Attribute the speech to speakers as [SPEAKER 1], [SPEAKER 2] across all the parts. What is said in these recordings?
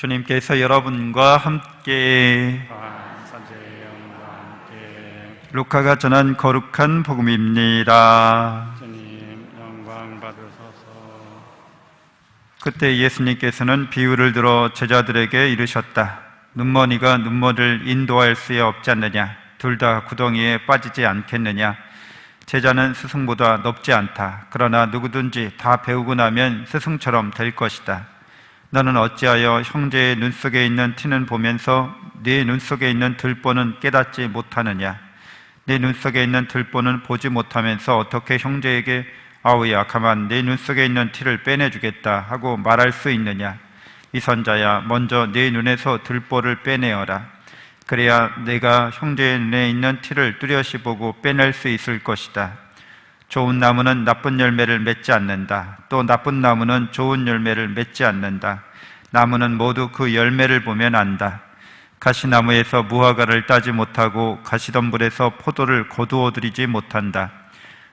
[SPEAKER 1] 주님께서 여러분과 함께 루카가 전한 거룩한 복음입니다.
[SPEAKER 2] 주님 영광 받으소서.
[SPEAKER 1] 그때 예수님께서는 비유를 들어 제자들에게 이르셨다. 눈머니가 눈머리를 인도할 수 없지 않느냐? 둘 다 구덩이에 빠지지 않겠느냐? 제자는 스승보다 높지 않다. 그러나 누구든지 다 배우고 나면 스승처럼 될 것이다. 너는 어찌하여 형제의 눈 속에 있는 티는 보면서 네 눈 속에 있는 들보는 깨닫지 못하느냐? 네 눈 속에 있는 들보는 보지 못하면서 어떻게 형제에게 아우야 가만 네 눈 속에 있는 티를 빼내주겠다 하고 말할 수 있느냐? 이 선자야 먼저 네 눈에서 들보를 빼내어라. 그래야 내가 형제의 눈에 있는 티를 뚜렷이 보고 빼낼 수 있을 것이다. 좋은 나무는 나쁜 열매를 맺지 않는다. 또 나쁜 나무는 좋은 열매를 맺지 않는다. 나무는 모두 그 열매를 보면 안다. 가시나무에서 무화과를 따지 못하고 가시덤불에서 포도를 거두어 들이지 못한다.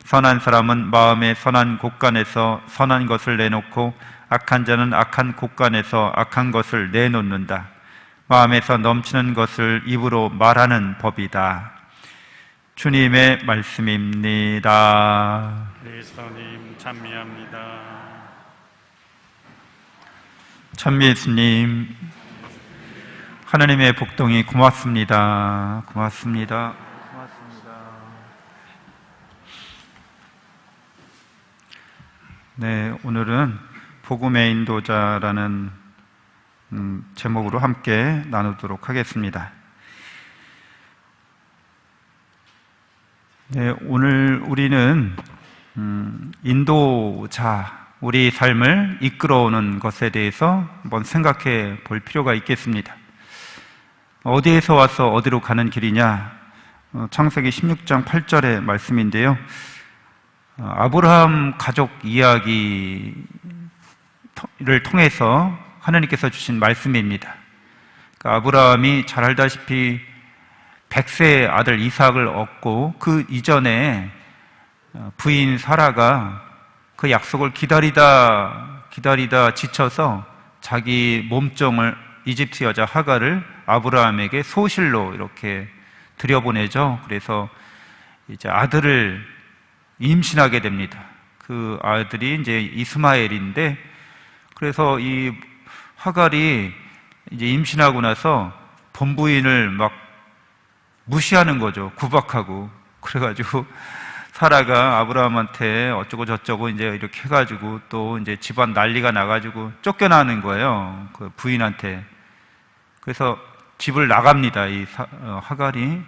[SPEAKER 1] 선한 사람은 마음의 선한 곳간에서 선한 것을 내놓고 악한 자는 악한 곳간에서 악한 것을 내놓는다. 마음에서 넘치는 것을 입으로 말하는 법이다. 주님의 말씀입니다.
[SPEAKER 2] 그리스도님 찬미합니다.
[SPEAKER 1] 참 예수님, 하나님의 복동이 고맙습니다. 고맙습니다. 고맙습니다. 네, 오늘은 복음의 인도자라는 제목으로 함께 나누도록 하겠습니다. 네, 오늘 우리는 인도자, 우리 삶을 이끌어오는 것에 대해서 한번 생각해 볼 필요가 있겠습니다. 어디에서 와서 어디로 가는 길이냐? 창세기 16장 8절의 말씀인데요. 아브라함 가족 이야기를 통해서 하나님께서 주신 말씀입니다. 그러니까 아브라함이 잘 알다시피 100세의 아들 이삭을 얻고 그 이전에 부인 사라가 그 약속을 기다리다 지쳐서 자기 몸종을 이집트 여자 하갈을 아브라함에게 소실로 이렇게 들여보내죠. 그래서 이제 아들을 임신하게 됩니다. 그 아들이 이제 이스마엘인데, 그래서 이 하갈이 이제 임신하고 나서 본부인을 막 무시하는 거죠. 구박하고. 그래가지고 사라가 아브라함한테 어쩌고 저쩌고 이제 이렇게 해가지고 또 이제 집안 난리가 나가지고 쫓겨나는 거예요. 그 부인한테. 그래서 집을 나갑니다. 이 하갈이.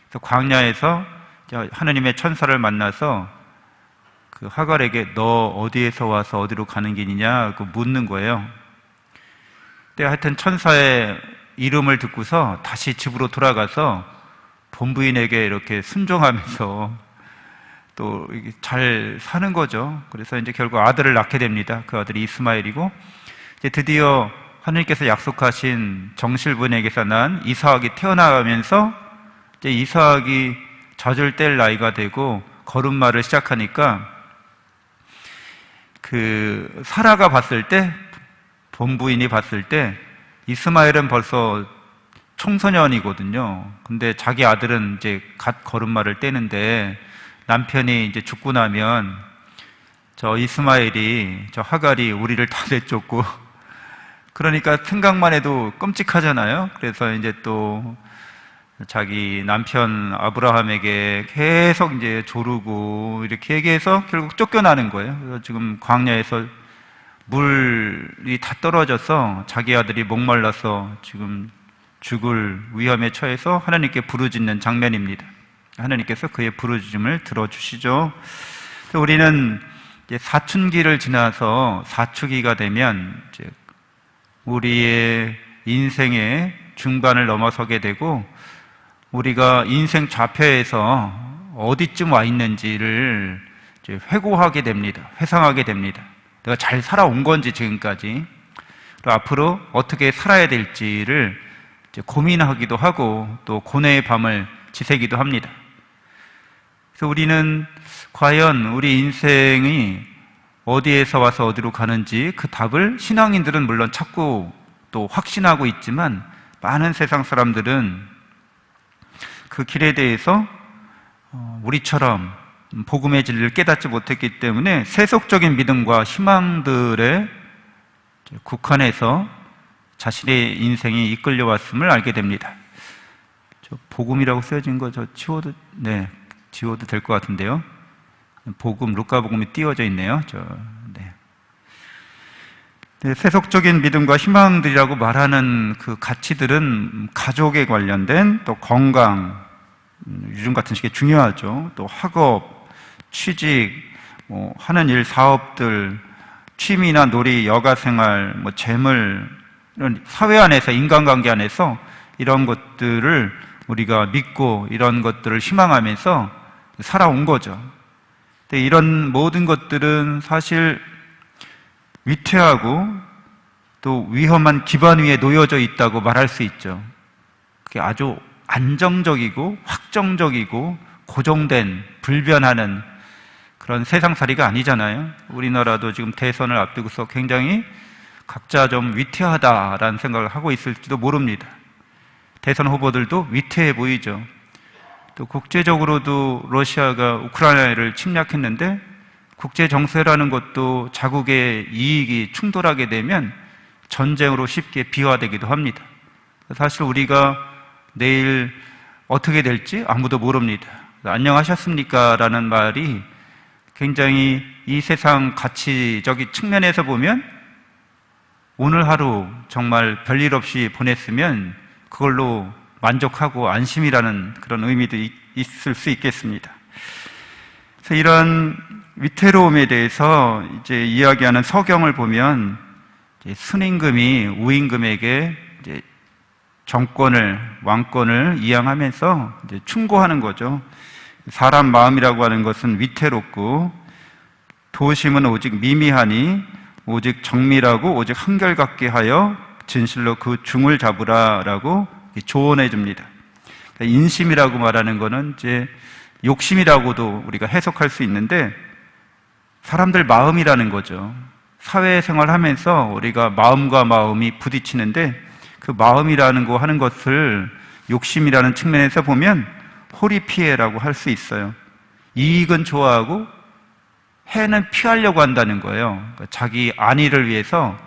[SPEAKER 1] 그래서 광야에서 하나님의 천사를 만나서 그 하갈에게 너 어디에서 와서 어디로 가는 길이냐 그 묻는 거예요. 근데 하여튼 천사의 이름을 듣고서 다시 집으로 돌아가서 본부인에게 이렇게 순종하면서 또 잘 사는 거죠. 그래서 이제 결국 아들을 낳게 됩니다. 그 아들이 이스마엘이고, 이제 드디어 하나님께서 약속하신 정실분에게서 난 이삭이 태어나면서 이제 이삭이 젖을 뗄 나이가 되고 걸음마를 시작하니까 그 사라가 봤을 때, 본부인이 봤을 때 이스마엘은 벌써 청소년이거든요. 근데 자기 아들은 이제 갓 걸음마를 떼는데 남편이 이제 죽고 나면 저 이스마엘이, 저 하갈이 우리를 다 내쫓고, 그러니까 생각만 해도 끔찍하잖아요. 그래서 이제 또 자기 남편 아브라함에게 계속 이제 조르고 이렇게 얘기해서 결국 쫓겨나는 거예요. 그래서 지금 광야에서 물이 다 떨어져서 자기 아들이 목말라서 지금 죽을 위험에 처해서 하나님께 부르짖는 장면입니다. 하나님께서 그의 부르짖음을 들어주시죠. 우리는 이제 사춘기를 지나서 사춘기가 되면 이제 우리의 인생의 중반을 넘어서게 되고, 우리가 인생 좌표에서 어디쯤 와 있는지를 이제 회고하게 됩니다. 회상하게 됩니다. 내가 잘 살아온 건지 지금까지, 그리고 앞으로 어떻게 살아야 될지를 이제 고민하기도 하고 또 고뇌의 밤을 지새기도 합니다. 그래서 우리는 과연 우리 인생이 어디에서 와서 어디로 가는지 그 답을 신앙인들은 물론 찾고 또 확신하고 있지만 많은 세상 사람들은 그 길에 대해서 우리처럼 복음의 진리를 깨닫지 못했기 때문에 세속적인 믿음과 희망들에 국한해서 자신의 인생이 이끌려왔음을 알게 됩니다. 저 복음이라고 쓰여진 거 저 지워도 될 것 같은데요. 복음, 루카복음이 띄워져 있네요. 세속적인 믿음과 희망들이라고 말하는 그 가치들은 가족에 관련된 또 건강, 요즘 같은 시기에 중요하죠. 또 학업, 취직, 하는 일, 사업들, 취미나 놀이, 여가생활, 재물, 이런 사회 안에서, 인간관계 안에서 이런 것들을 우리가 믿고 이런 것들을 희망하면서 살아온 거죠. 근데 이런 모든 것들은 사실 위태하고 또 위험한 기반 위에 놓여져 있다고 말할 수 있죠. 그게 아주 안정적이고 확정적이고 고정된, 불변하는 그런 세상살이가 아니잖아요. 우리나라도 지금 대선을 앞두고서 굉장히 각자 좀 위태하다라는 생각을 하고 있을지도 모릅니다. 대선 후보들도 위태해 보이죠. 또 국제적으로도 러시아가 우크라이나를 침략했는데 국제 정세라는 것도 자국의 이익이 충돌하게 되면 전쟁으로 쉽게 비화되기도 합니다. 사실 우리가 내일 어떻게 될지 아무도 모릅니다. 안녕하셨습니까? 라는 말이 굉장히 이 세상 가치적인 측면에서 보면 오늘 하루 정말 별일 없이 보냈으면 그걸로 만족하고 안심이라는 그런 의미도 있을 수 있겠습니다. 그래서 이런 위태로움에 대해서 이제 이야기하는 서경을 보면 순임금이 우임금에게 이제 정권을, 왕권을 이양하면서 이제 충고하는 거죠. 사람 마음이라고 하는 것은 위태롭고 도심은 오직 미미하니 오직 정밀하고 오직 한결같게 하여 진실로 그 중을 잡으라라고 조언해 줍니다. 인심이라고 말하는 것은 이제 욕심이라고도 우리가 해석할 수 있는데 사람들 마음이라는 거죠. 사회생활 하면서 우리가 마음과 마음이 부딪히는데 그 마음이라는 거 하는 것을 욕심이라는 측면에서 보면 호리피해라고 할 수 있어요. 이익은 좋아하고 해는 피하려고 한다는 거예요. 그러니까 자기 안위를 위해서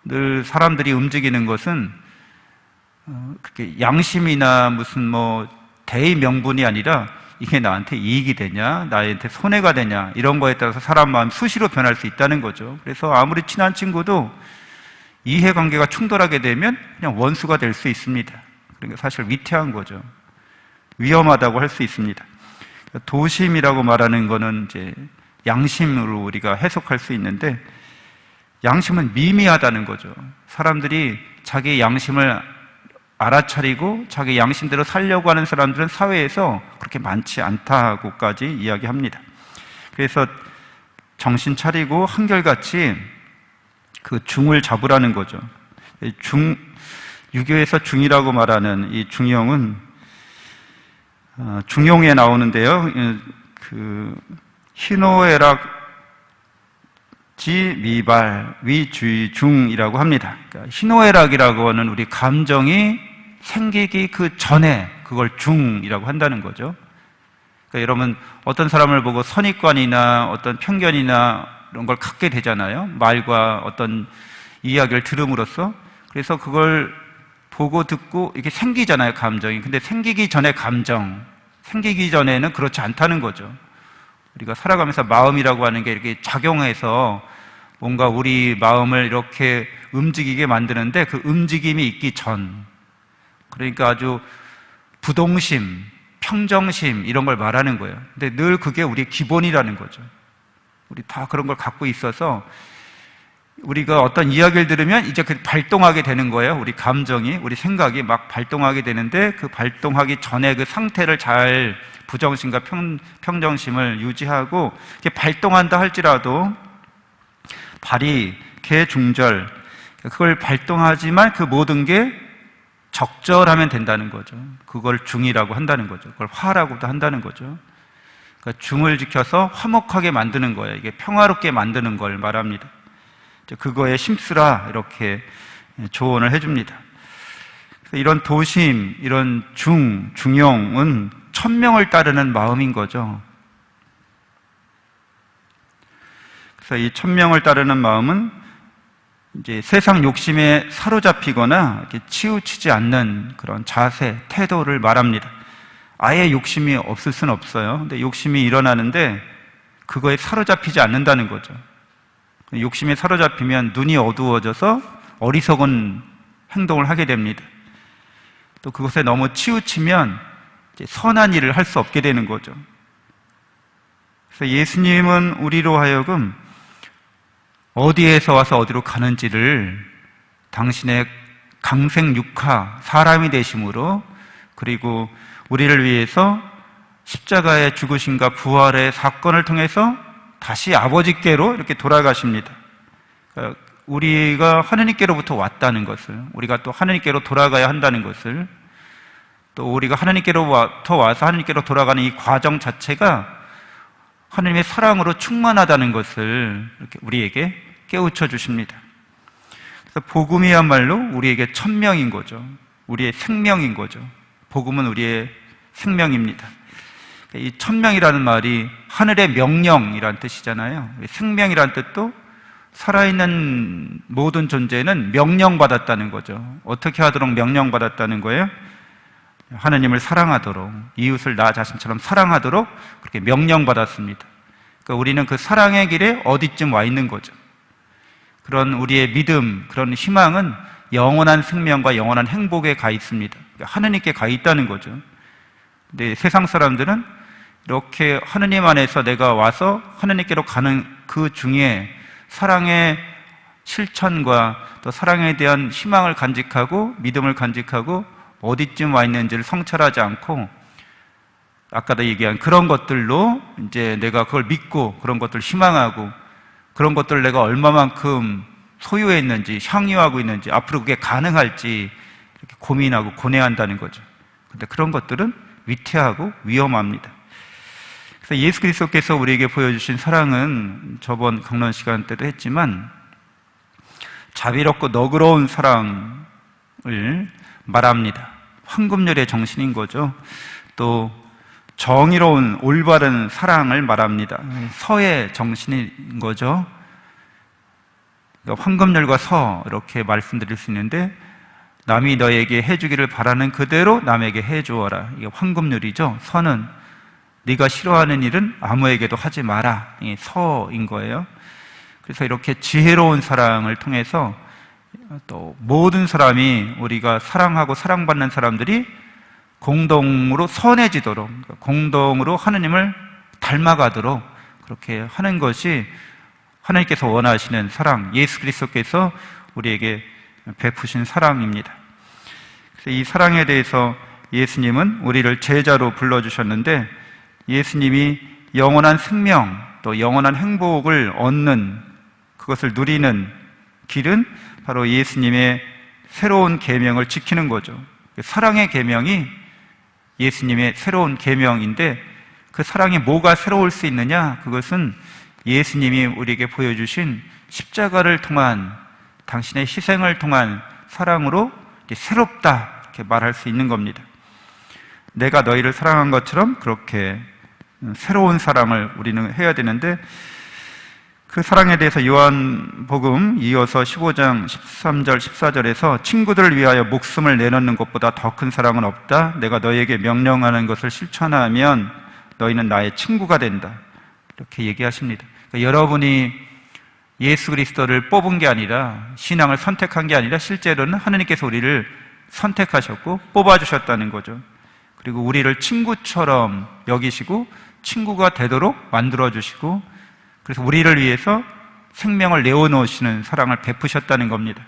[SPEAKER 1] 늘 사람들이 움직이는 것은 그렇게 양심이나 무슨 대의 명분이 아니라 이게 나한테 이익이 되냐, 나한테 손해가 되냐 이런 거에 따라서 사람 마음이 수시로 변할 수 있다는 거죠. 그래서 아무리 친한 친구도 이해관계가 충돌하게 되면 그냥 원수가 될 수 있습니다. 그러니까 사실 위태한 거죠. 위험하다고 할 수 있습니다. 도심이라고 말하는 거는 이제 양심으로 우리가 해석할 수 있는데 양심은 미미하다는 거죠. 사람들이 자기 양심을 알아차리고 자기 양심대로 살려고 하는 사람들은 사회에서 그렇게 많지 않다고까지 이야기합니다. 그래서 정신 차리고 한결같이 그 중을 잡으라는 거죠. 유교에서 중이라고 말하는 이 중용은 중용에 나오는데요. 그 희노애락 지미발 위주의 중이라고 합니다. 그러니까 희노애락이라고 하는 우리 감정이 생기기 그 전에 그걸 중이라고 한다는 거죠. 그러니까 여러분 어떤 사람을 보고 선입관이나 어떤 편견이나 이런 걸 갖게 되잖아요. 말과 어떤 이야기를 들음으로써. 그래서 그걸 보고 듣고 이렇게 생기잖아요, 감정이. 근데 생기기 전에 감정, 생기기 전에는 그렇지 않다는 거죠. 우리가 살아가면서 마음이라고 하는 게 이렇게 작용해서 뭔가 우리 마음을 이렇게 움직이게 만드는데 그 움직임이 있기 전, 그러니까 아주 부동심, 평정심 이런 걸 말하는 거예요. 근데 늘 그게 우리의 기본이라는 거죠. 우리 다 그런 걸 갖고 있어서 우리가 어떤 이야기를 들으면 이제 그 발동하게 되는 거예요. 우리 감정이, 우리 생각이 막 발동하게 되는데 그 발동하기 전에 그 상태를 잘 부정심과 평정심을 유지하고 이렇게 발동한다 할지라도 발이 개중절 그걸 발동하지만 그 모든 게 적절하면 된다는 거죠. 그걸 중이라고 한다는 거죠. 그걸 화라고도 한다는 거죠. 그러니까 중을 지켜서 화목하게 만드는 거예요. 이게 평화롭게 만드는 걸 말합니다. 그거에 힘쓰라 이렇게 조언을 해줍니다. 이런 도심, 이런 중용은 천명을 따르는 마음인 거죠. 그래서 이 천명을 따르는 마음은 이제 세상 욕심에 사로잡히거나 이렇게 치우치지 않는 그런 자세, 태도를 말합니다. 아예 욕심이 없을 수는 없어요. 근데 욕심이 일어나는데 그거에 사로잡히지 않는다는 거죠. 욕심에 사로잡히면 눈이 어두워져서 어리석은 행동을 하게 됩니다. 또 그것에 너무 치우치면 이제 선한 일을 할 수 없게 되는 거죠. 그래서 예수님은 우리로 하여금 어디에서 와서 어디로 가는지를 당신의 강생육하 사람이 되심으로, 그리고 우리를 위해서 십자가의 죽으심과 부활의 사건을 통해서 다시 아버지께로 이렇게 돌아가십니다. 그러니까 우리가 하느님께로부터 왔다는 것을, 우리가 또 하느님께로 돌아가야 한다는 것을, 또 우리가 하느님께로부터 와서 하느님께로 돌아가는 이 과정 자체가 하느님의 사랑으로 충만하다는 것을 이렇게 우리에게 깨우쳐 주십니다. 그래서 복음이야말로 우리에게 천명인 거죠. 우리의 생명인 거죠. 복음은 우리의 생명입니다. 이 천명이라는 말이 하늘의 명령이라는 뜻이잖아요. 생명이라는 뜻도 살아있는 모든 존재는 명령받았다는 거죠. 어떻게 하도록 명령받았다는 거예요? 하나님을 사랑하도록, 이웃을 나 자신처럼 사랑하도록 그렇게 명령받았습니다. 그러니까 우리는 그 사랑의 길에 어디쯤 와 있는 거죠. 그런 우리의 믿음, 그런 희망은 영원한 생명과 영원한 행복에 가 있습니다. 그러니까 하느님께 가 있다는 거죠. 근데 세상 사람들은 이렇게 하느님 안에서 내가 와서 하느님께로 가는 그 중에 사랑의 실천과 또 사랑에 대한 희망을 간직하고 믿음을 간직하고 어디쯤 와 있는지를 성찰하지 않고, 아까도 얘기한 그런 것들로 이제 내가 그걸 믿고 그런 것들을 희망하고 그런 것들을 내가 얼마만큼 소유했는지, 향유하고 있는지, 앞으로 그게 가능할지 이렇게 고민하고 고뇌한다는 거죠. 근데 그런 것들은 위태하고 위험합니다. 그래서 예수 그리스도께서 우리에게 보여주신 사랑은 저번 강론 시간 때도 했지만 자비롭고 너그러운 사랑을 말합니다. 황금률의 정신인 거죠. 또 정의로운 올바른 사랑을 말합니다. 서의 정신인 거죠. 황금률과 서 이렇게 말씀드릴 수 있는데, 남이 너에게 해주기를 바라는 그대로 남에게 해주어라. 이게 황금률이죠. 서는 네가 싫어하는 일은 아무에게도 하지 마라. 이게 서인 거예요. 그래서 이렇게 지혜로운 사랑을 통해서 또 모든 사람이, 우리가 사랑하고 사랑받는 사람들이 공동으로 선해지도록, 공동으로 하느님을 닮아가도록 그렇게 하는 것이 하나님께서 원하시는 사랑, 예수 그리스도께서 우리에게 베푸신 사랑입니다. 그래서 이 사랑에 대해서 예수님은 우리를 제자로 불러주셨는데, 예수님이 영원한 생명, 또 영원한 행복을 얻는, 그것을 누리는 길은 바로 예수님의 새로운 계명을 지키는 거죠. 사랑의 계명이 예수님의 새로운 계명인데, 그 사랑이 뭐가 새로울 수 있느냐? 그것은 예수님이 우리에게 보여주신 십자가를 통한, 당신의 희생을 통한 사랑으로 새롭다 이렇게 말할 수 있는 겁니다. 내가 너희를 사랑한 것처럼 그렇게 새로운 사랑을 우리는 해야 되는데, 그 사랑에 대해서 요한복음 이어서 15장 13절 14절에서 친구들을 위하여 목숨을 내놓는 것보다 더 큰 사랑은 없다. 내가 너희에게 명령하는 것을 실천하면 너희는 나의 친구가 된다. 이렇게 얘기하십니다. 그러니까 여러분이 예수 그리스도를 뽑은 게 아니라, 신앙을 선택한 게 아니라 실제로는 하느님께서 우리를 선택하셨고 뽑아주셨다는 거죠. 그리고 우리를 친구처럼 여기시고 친구가 되도록 만들어주시고, 그래서 우리를 위해서 생명을 내어놓으시는 사랑을 베푸셨다는 겁니다.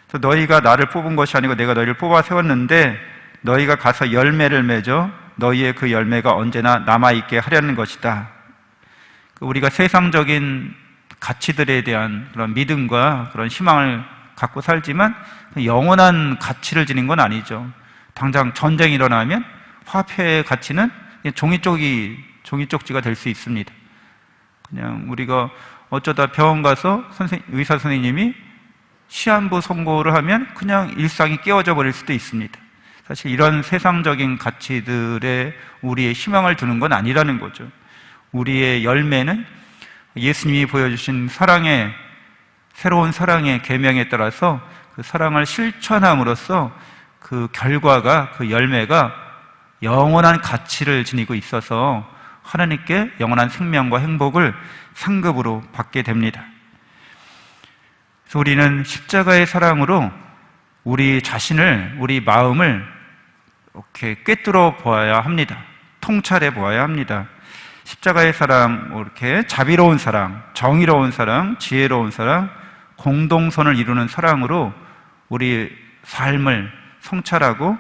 [SPEAKER 1] 그래서 너희가 나를 뽑은 것이 아니고 내가 너희를 뽑아 세웠는데 너희가 가서 열매를 맺어 너희의 그 열매가 언제나 남아있게 하려는 것이다. 우리가 세상적인 가치들에 대한 그런 믿음과 그런 희망을 갖고 살지만 영원한 가치를 지닌 건 아니죠. 당장 전쟁이 일어나면 화폐의 가치는 종이쪽지가 될 수 있습니다. 그냥 우리가 어쩌다 병원 가서 의사 선생님이 시한부 선고를 하면 그냥 일상이 깨어져 버릴 수도 있습니다. 사실 이런 세상적인 가치들에 우리의 희망을 두는 건 아니라는 거죠. 우리의 열매는 예수님이 보여주신 사랑의, 새로운 사랑의 계명에 따라서 그 사랑을 실천함으로써 그 결과가, 그 열매가 영원한 가치를 지니고 있어서 하나님께 영원한 생명과 행복을 상급으로 받게 됩니다. 그래서 우리는 십자가의 사랑으로 우리 자신을, 우리 마음을 이렇게 꿰뚫어 보아야 합니다. 통찰해 보아야 합니다. 십자가의 사랑, 이렇게 자비로운 사랑, 정의로운 사랑, 지혜로운 사랑, 공동선을 이루는 사랑으로 우리 삶을 성찰하고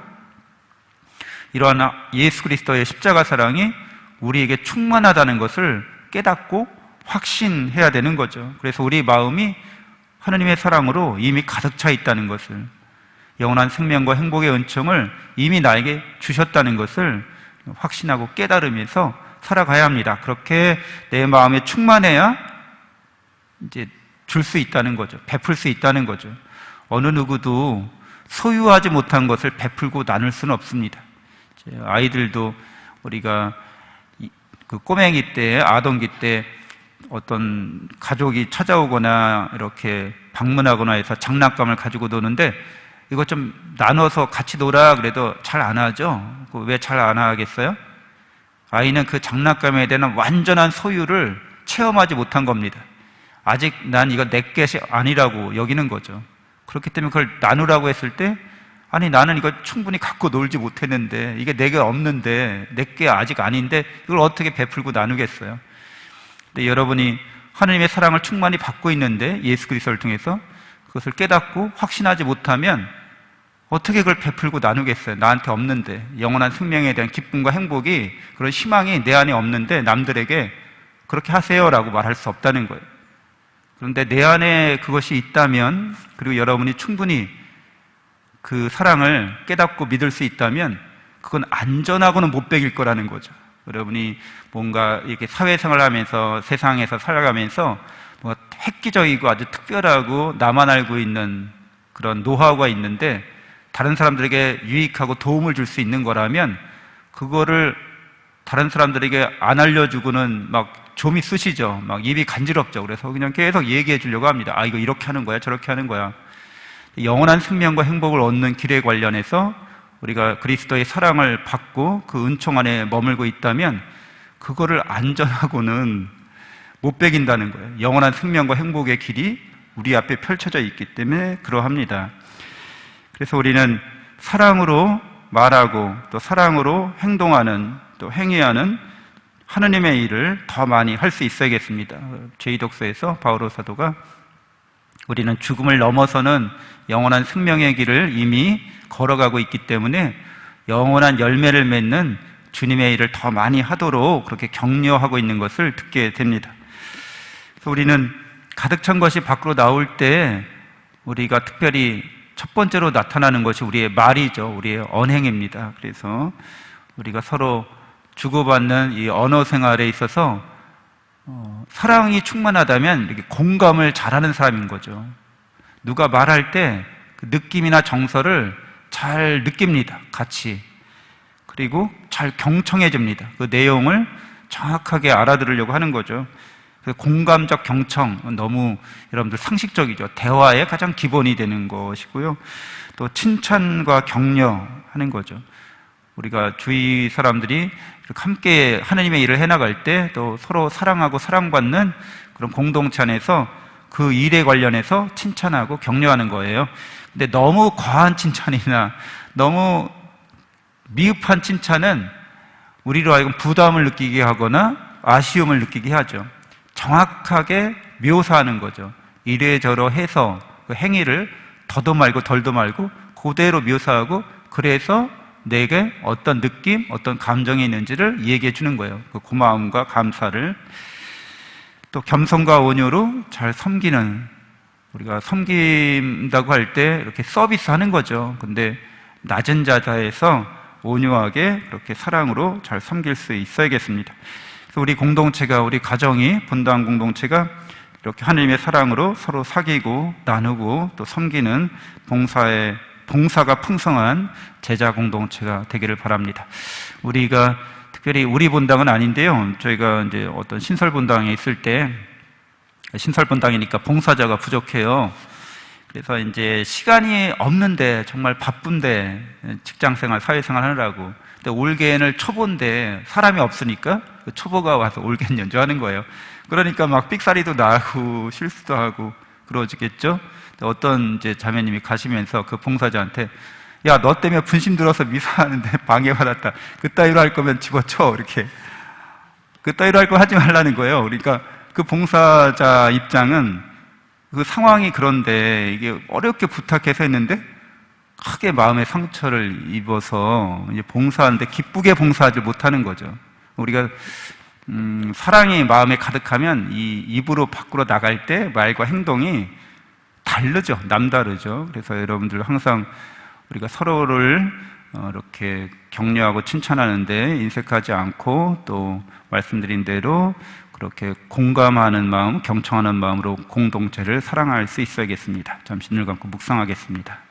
[SPEAKER 1] 이러한 예수 그리스도의 십자가 사랑이 우리에게 충만하다는 것을 깨닫고 확신해야 되는 거죠. 그래서 우리 마음이 하나님의 사랑으로 이미 가득 차 있다는 것을, 영원한 생명과 행복의 은총을 이미 나에게 주셨다는 것을 확신하고 깨달으면서 살아가야 합니다. 그렇게 내 마음에 충만해야 이제 줄 수 있다는 거죠. 베풀 수 있다는 거죠. 어느 누구도 소유하지 못한 것을 베풀고 나눌 수는 없습니다. 아이들도 우리가 그 꼬맹이 때, 아동기 때 어떤 가족이 찾아오거나 이렇게 방문하거나 해서 장난감을 가지고 노는데 이거 좀 나눠서 같이 놀아 그래도 잘 안 하죠. 왜 잘 안 하겠어요? 아이는 그 장난감에 대한 완전한 소유를 체험하지 못한 겁니다. 아직 난 이거 내 것이 아니라고 여기는 거죠. 그렇기 때문에 그걸 나누라고 했을 때 아니 나는 이거 충분히 갖고 놀지 못했는데 이게 내게 없는데 내게 아직 아닌데 이걸 어떻게 베풀고 나누겠어요? 근데 여러분이 하나님의 사랑을 충만히 받고 있는데 예수 그리스도를 통해서 그것을 깨닫고 확신하지 못하면 어떻게 그걸 베풀고 나누겠어요? 나한테 없는데, 영원한 생명에 대한 기쁨과 행복이, 그런 희망이 내 안에 없는데 남들에게 그렇게 하세요라고 말할 수 없다는 거예요. 그런데 내 안에 그것이 있다면, 그리고 여러분이 충분히 그 사랑을 깨닫고 믿을 수 있다면 그건 안전하고는 못 베길 거라는 거죠. 여러분이 뭔가 이렇게 사회생활을 하면서 세상에서 살아가면서 뭐 획기적이고 아주 특별하고 나만 알고 있는 그런 노하우가 있는데 다른 사람들에게 유익하고 도움을 줄 수 있는 거라면 그거를 다른 사람들에게 안 알려주고는 막 좀이 쓰시죠. 막 입이 간지럽죠. 그래서 그냥 계속 얘기해 주려고 합니다. 아, 이거 이렇게 하는 거야, 저렇게 하는 거야. 영원한 생명과 행복을 얻는 길에 관련해서 우리가 그리스도의 사랑을 받고 그 은총 안에 머물고 있다면 그거를 안전하고는 못 베긴다는 거예요. 영원한 생명과 행복의 길이 우리 앞에 펼쳐져 있기 때문에 그러합니다. 그래서 우리는 사랑으로 말하고 또 사랑으로 행동하는 또 행위하는 하느님의 일을 더 많이 할 수 있어야겠습니다. 제2독서에서 바오로 사도가 우리는 죽음을 넘어서는 영원한 생명의 길을 이미 걸어가고 있기 때문에 영원한 열매를 맺는 주님의 일을 더 많이 하도록 그렇게 격려하고 있는 것을 듣게 됩니다. 그래서 우리는 가득 찬 것이 밖으로 나올 때 우리가 특별히 첫 번째로 나타나는 것이 우리의 말이죠. 우리의 언행입니다. 그래서 우리가 서로 주고받는 이 언어 생활에 있어서 사랑이 충만하다면 이렇게 공감을 잘하는 사람인 거죠. 누가 말할 때 그 느낌이나 정서를 잘 느낍니다. 같이. 그리고 잘 경청해줍니다. 그 내용을 정확하게 알아들으려고 하는 거죠. 공감적 경청, 너무 여러분들 상식적이죠. 대화의 가장 기본이 되는 것이고요. 또 칭찬과 격려하는 거죠. 우리가 주위 사람들이 함께 하나님의 일을 해나갈 때 또 서로 사랑하고 사랑받는 그런 공동체 안에서 그 일에 관련해서 칭찬하고 격려하는 거예요. 근데 너무 과한 칭찬이나 너무 미흡한 칭찬은 우리로 하여금 부담을 느끼게 하거나 아쉬움을 느끼게 하죠. 정확하게 묘사하는 거죠. 이래저래 해서 그 행위를 더도 말고 덜도 말고 그대로 묘사하고 그래서 내게 어떤 느낌, 어떤 감정이 있는지를 얘기해 주는 거예요. 그 고마움과 감사를. 또 겸손과 온유로 잘 섬기는, 우리가 섬긴다고 할 때 이렇게 서비스 하는 거죠. 근데 낮은 자세에서 온유하게 그렇게 사랑으로 잘 섬길 수 있어야겠습니다. 그래서 우리 공동체가, 우리 가정이, 본당 공동체가 이렇게 하나님의 사랑으로 서로 사귀고 나누고 또 섬기는 봉사가 풍성한 제자 공동체가 되기를 바랍니다. 우리가 특별히 우리 본당은 아닌데요. 저희가 이제 어떤 신설 본당에 있을 때, 신설 본당이니까 봉사자가 부족해요. 그래서 이제 시간이 없는데, 정말 바쁜데, 직장생활, 사회생활 하느라고. 근데 올개를 초보인데 사람이 없으니까 그 초보가 와서 올개 연주하는 거예요. 그러니까 막 삑사리도 나고 실수도 하고 그러겠죠. 어떤 이제 자매님이 가시면서 그 봉사자한테, 야, 너 때문에 분심 들어서 미사하는데 방해받았다. 그따위로 할 거면 집어쳐. 이렇게. 그따위로 할 거 하지 말라는 거예요. 그러니까 그 봉사자 입장은 그 상황이 그런데 이게 어렵게 부탁해서 했는데 크게 마음의 상처를 입어서 이제 봉사하는데 기쁘게 봉사하지 못하는 거죠. 우리가 사랑이 마음에 가득하면 이 입으로 밖으로 나갈 때 말과 행동이 다르죠. 남다르죠. 그래서 여러분들 항상 우리가 서로를 이렇게 격려하고 칭찬하는데 인색하지 않고 또 말씀드린 대로 그렇게 공감하는 마음, 경청하는 마음으로 공동체를 사랑할 수 있어야겠습니다. 잠시 눈을 감고 묵상하겠습니다.